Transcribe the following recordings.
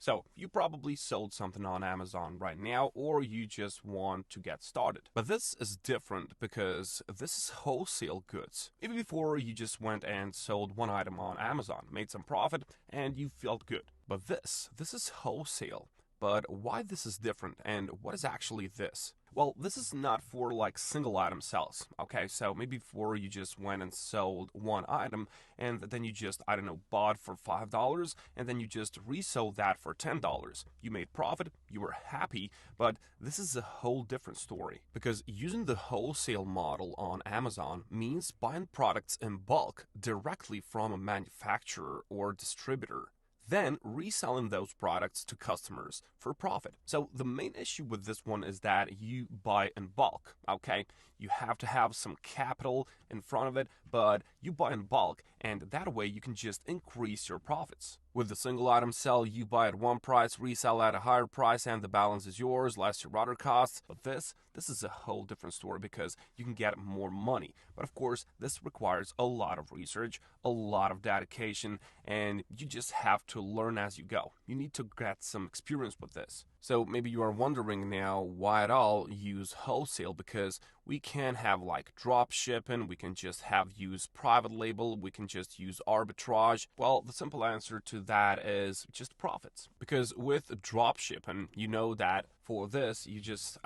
So you probably sold something on Amazon right now, or you just want to get started. But this is different because this is wholesale goods. Maybe before you just went and sold one item on Amazon, made some profit, and you felt good. But this is wholesale. But why this is different, and what is actually this? Well, this is not for like single item sales, okay? So maybe before you just went and sold one item and then you just, I don't know, bought for $5 and then you just resold that for $10. You made profit, you were happy, but this is a whole different story because using the wholesale model on Amazon means buying products in bulk directly from a manufacturer or distributor, then reselling those products to customers for profit. So the main issue with this one is that you buy in bulk, okay? You have to have some capital in front of it, but you buy in bulk, and that way you can just increase your profits. With the single item sell, you buy at one price, resell at a higher price, and the balance is yours, less your other costs. But this is a whole different story because you can get more money. But of course, this requires a lot of research, a lot of dedication, and you just have to learn as you go. You need to get some experience with this. So maybe you are wondering now why at all use wholesale, because we can have like drop shipping, we can just have use private label, we can just use arbitrage. Well, the simple answer to that is just profits. Because with drop shipping, you know that for this, you just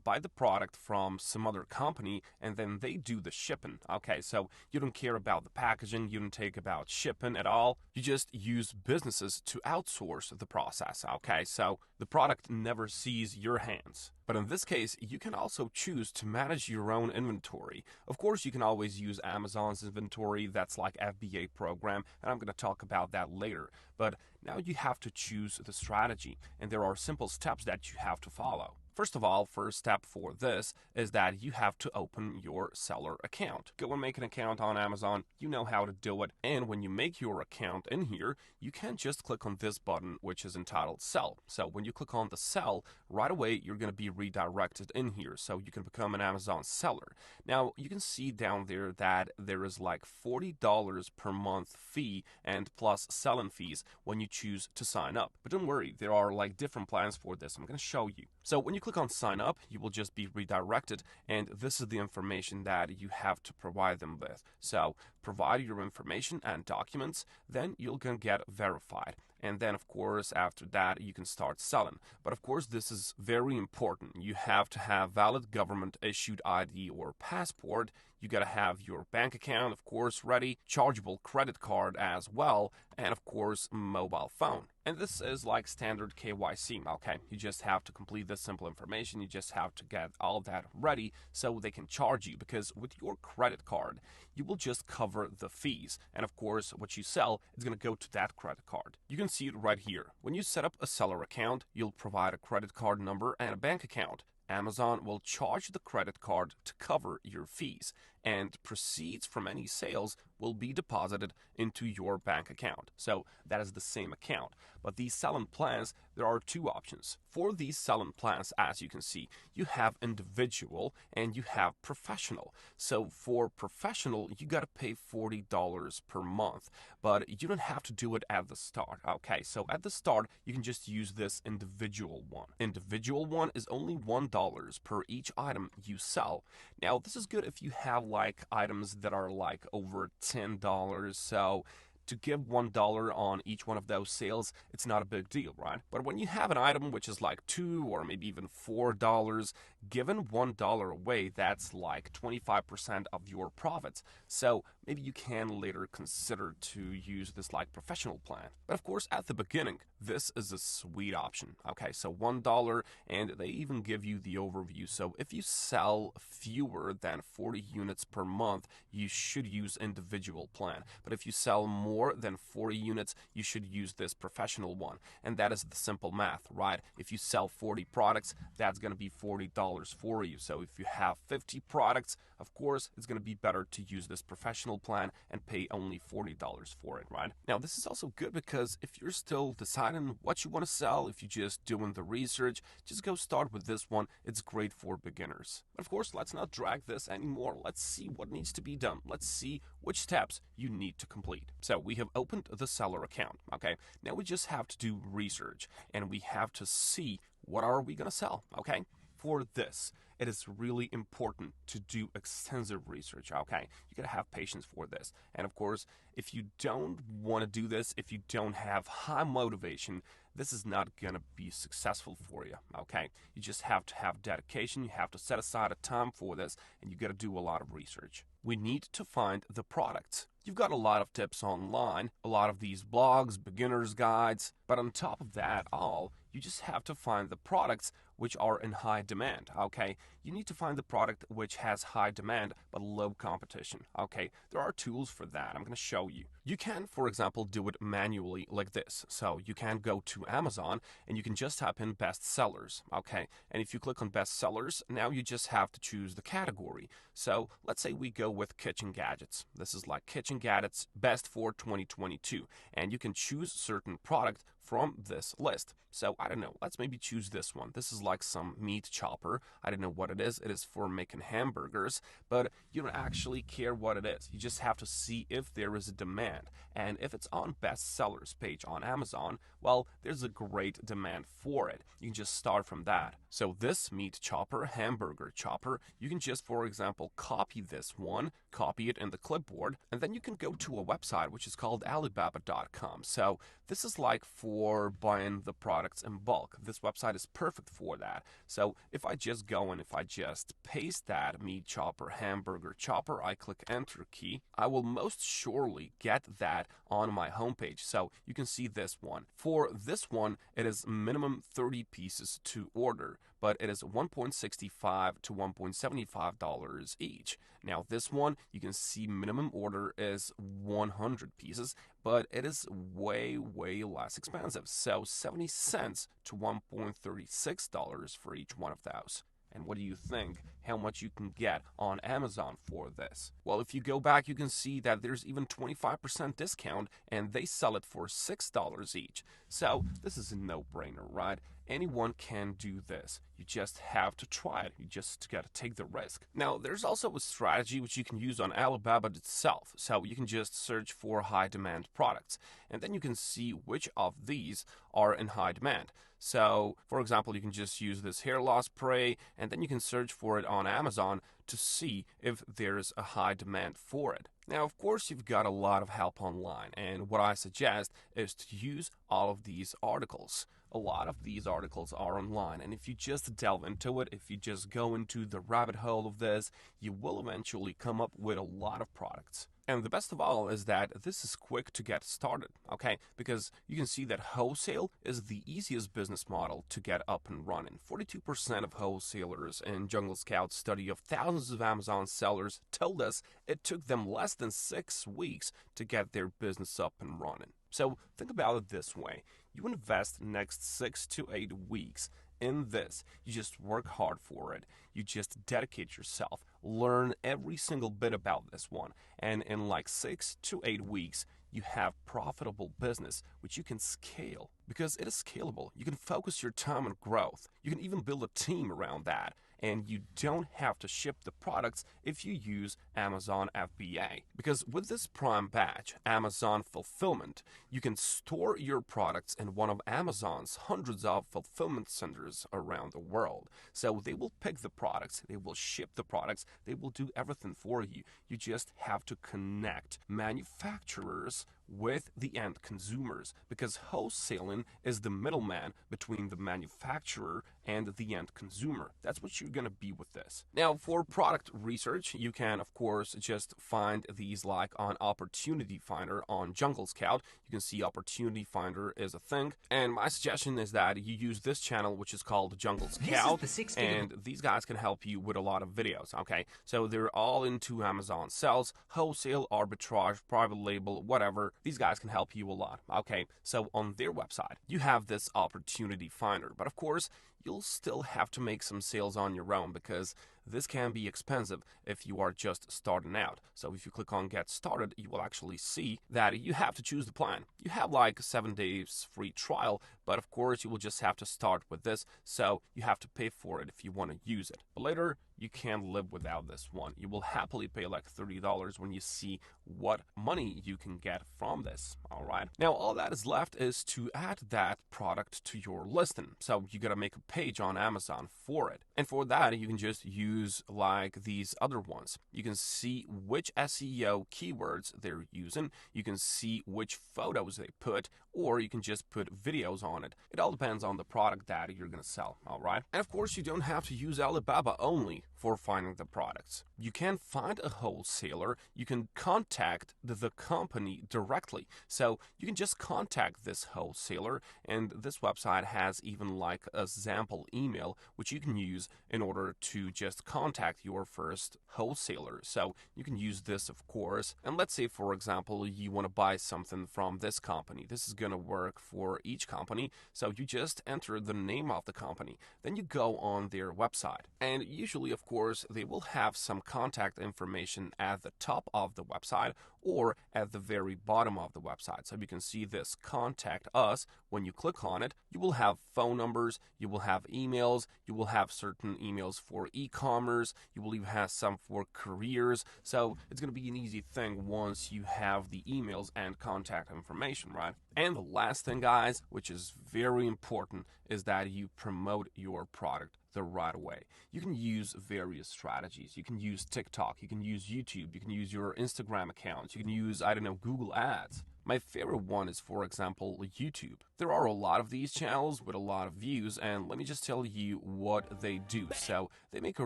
buy the product from some other company and then they do the shipping. Okay, so you don't care about the packaging, you don't take about shipping at all. You just use businesses to outsource the process. Okay, so the product never sees your hands. But in this case, you can also choose to manage your own inventory. Of course, you can always use Amazon's inventory, that's like FBA program, and I'm going to talk about that later. But now you have to choose the strategy, and there are simple steps that you have to follow. First of all, first step for this is that you have to open your seller account. Go and make an account on Amazon. You know how to do it. And when you make your account in here, you can just click on this button, which is entitled Sell. So when you click on the Sell, right away, you're going to be redirected in here. So you can become an Amazon seller. Now, you can see down there that there is like $40 per month fee and plus selling fees when you choose to sign up. But don't worry, there are like different plans for this. I'm going to show you. So when you click on sign up, you will just be redirected, and this is the information that you have to provide them with. So provide your information and documents, then you're going to get verified. And then, of course, after that, you can start selling. But of course, this is very important. You have to have valid government-issued ID or passport. You got to have your bank account, of course, ready, chargeable credit card as well, and of course, mobile phone. And this is like standard KYC, okay? You just have to complete this simple information. You just have to get all of that ready so they can charge you, because with your credit card, you will just cover the fees. And of course, what you sell is going to go to that credit card. You can see it right here. When you set up a seller account, you'll provide a credit card number and a bank account. Amazon will charge the credit card to cover your fees, and proceeds from any sales will be deposited into your bank account. So that is the same account. But these selling plans, there are two options. For these selling plans, as you can see, you have individual and you have professional. So for professional, you got to pay $40 per month, but you don't have to do it at the start. Okay, so at the start, you can just use this individual one. Individual one is only $1 per each item you sell. Now, this is good if you have like items that are like over $10. So to give $1 on each one of those sales, it's not a big deal, right? But when you have an item which is like $2 or maybe even $4, given $1 away, that's like 25% of your profits. So maybe you can later consider to use this like professional plan. But of course, at the beginning, this is a sweet option. Okay, so $1, and they even give you the overview. So if you sell fewer than 40 units per month, you should use individual plan. But if you sell more than 40 units, you should use this professional one. And that is the simple math, right? If you sell 40 products, that's going to be $40 for you. So if you have 50 products, of course, it's going to be better to use this professional promotional plan and pay only $40 for it, right? Now, this is also good because if you're still deciding what you want to sell, if you're just doing the research, just go start with this one. It's great for beginners. But of course, let's not drag this anymore. Let's see what needs to be done. Let's see which steps you need to complete. So we have opened the seller account, okay? Now we just have to do research and we have to see what are we going to sell, okay? For this, it is really important to do extensive research, okay? You gotta have patience for this. And of course, if you don't want to do this, if you don't have high motivation, this is not gonna be successful for you, okay? You just have to have dedication, you have to set aside a time for this, and you gotta do a lot of research. We need to find the products. You've got a lot of tips online, a lot of these blogs, beginner's guides, but on top of that all, you just have to find the products which are in high demand, okay? You need to find the product which has high demand but low competition, okay? There are tools for that. I'm going to show you. You can, for example, do it manually like this. So you can go to Amazon and you can just type in best sellers, okay? And if you click on best sellers, now you just have to choose the category. So let's say we go with kitchen gadgets. This is like kitchen gadgets best for 2022. And you can choose certain product from this list. So I don't know, let's maybe choose this one. This is like some meat chopper. I don't know what it is. It is for making hamburgers, but you don't actually care what it is. You just have to see if there is a demand. And if it's on best sellers page on Amazon, well, there's a great demand for it. You can just start from that. So this meat chopper, hamburger chopper, you can just, for example, copy this one, copy it in the clipboard, and then you can go to a website which is called Alibaba.com. So this is like for buying the products in bulk. This website is perfect for that. So if I just go and if I just paste that meat chopper, hamburger chopper, I click enter key, I will most surely get that on my homepage. So you can see this one. For this one, it is minimum 30 pieces to order, but it is $1.65 to $1.75 each. Now this one, you can see minimum order is 100 pieces, but it is way less expensive. So 70 cents to $1.36 for each one of those. And what do you think? How much you can get on Amazon for this? Well, if you go back, you can see that there's even 25% discount and they sell it for $6 each. So this is a no-brainer, right? Anyone can do this. You just have to try it. You just got to take the risk. Now, there's also a strategy which you can use on Alibaba itself. So you can just search for high demand products and then you can see which of these are in high demand. So, for example, you can just use this hair loss spray and then you can search for it on Amazon to see if there's a high demand for it. Now, of course, you've got a lot of help online, and what I suggest is to use all of these articles. A lot of these articles are online, and if you just delve into it, if you just go into the rabbit hole of this, you will eventually come up with a lot of products. And the best of all is that this is quick to get started, okay? Because you can see that wholesale is the easiest business model to get up and running. 42% of wholesalers in Jungle Scout's study of thousands of Amazon sellers told us it took them less than 6 weeks to get their business up and running. So think about it this way. You invest next 6 to 8 weeks in this. You just work hard for it. You just dedicate yourself. Learn every single bit about this one. And in like 6 to 8 weeks, you have profitable business which you can scale because it is scalable. You can focus your time on growth. You can even build a team around that. And you don't have to ship the products if you use Amazon FBA. Because with this Prime badge, Amazon Fulfillment, you can store your products in one of Amazon's hundreds of fulfillment centers around the world. So they will pick the products, they will ship the products, they will do everything for you. You just have to connect manufacturers with the end consumers because wholesaling is the middleman between the manufacturer and the end consumer. That's what you're going to be with this. Now, for product research, you can, of course, just find these like on Opportunity Finder on Jungle Scout. You can see Opportunity Finder is a thing. And my suggestion is that you use this channel, which is called Jungle Scout. And these guys can help you with a lot of videos, okay? So they're all into Amazon sales, wholesale, arbitrage, private label, whatever. These guys can help you a lot, okay? So on their website, you have this Opportunity Finder. But of course, you'll still have to make some sales on your own because this can be expensive if you are just starting out. So if you click on Get Started, you will actually see that you have to choose the plan. You have like 7 days free trial, but of course you will just have to start with this, so you have to pay for it if you want to use it. But later, you can't live without this one. You will happily pay like $30 when you see what money you can get from this. All right. Now, all that is left is to add that product to your listing. So you gotta make a page on Amazon for it. And for that, you can just use like these other ones. You can see which SEO keywords they're using. You can see which photos they put, or you can just put videos on it. It all depends on the product that you're gonna sell. All right. And of course, you don't have to use Alibaba only for finding the products. You can find a wholesaler. You can contact the company directly. So you can just contact this wholesaler, and this website has even like a sample email which you can use in order to just contact your first wholesaler. So you can use this, of course. And let's say, for example, you want to buy something from this company. This is going to work for each company. So you just enter the name of the company. Then you go on their website. And usually, of course, they will have some contact information at the top of the website or at the very bottom of the website. So you can see this contact us. When you click on it, you will have phone numbers, you will have emails, you will have certain emails for e-commerce, you will even have some for careers. So it's going to be an easy thing once you have the emails and contact information, right? And the last thing, guys, which is very important, is that you promote your product the right way. You can use various strategies. You can use TikTok, you can use YouTube, you can use your Instagram accounts, you can use, I don't know, Google Ads. My favorite one is, for example, YouTube. There are a lot of these channels with a lot of views, and let me just tell you what they do. So they make a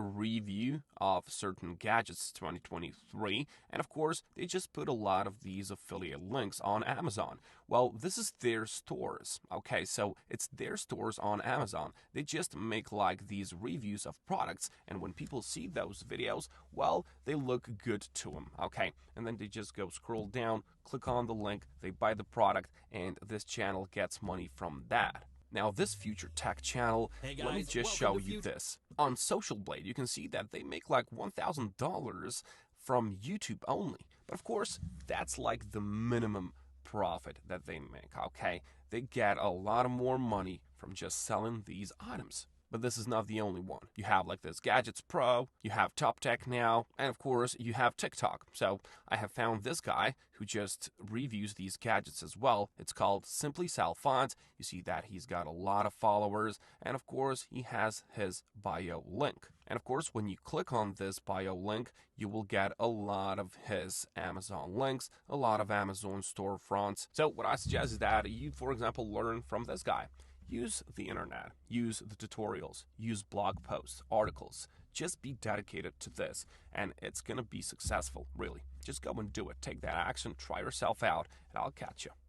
review of certain gadgets 2023, and of course, they just put a lot of these affiliate links on Amazon. Well, this is their stores. Okay, so it's their stores on Amazon. They just make like these reviews of products, and when people see those videos, well, they look good to them. Okay, and then they just go scroll down, click on the link, they buy the product, and this channel gets money from that. Now, this Future Tech channel, Hey guys, let me just show you this. On Social Blade, you can see that they make like $1,000 from YouTube only. But of course, that's like the minimum profit that they make, okay? They get a lot of more money from just selling these items. But this is not the only one. You have like this Gadgets Pro, you have Top Tech now, and of course you have TikTok. So I have found this guy who just reviews these gadgets as well. It's called Simply Sell Fonts. You see that he's got a lot of followers, and of course he has his bio link. And of course, when you click on this bio link, you will get a lot of his Amazon links, a lot of Amazon storefronts. So what I suggest is that you, for example, learn from this guy. Use the internet, use the tutorials, use blog posts, articles. Just be dedicated to this, and it's going to be successful, really. Just go and do it. Take that action, try yourself out, and I'll catch you.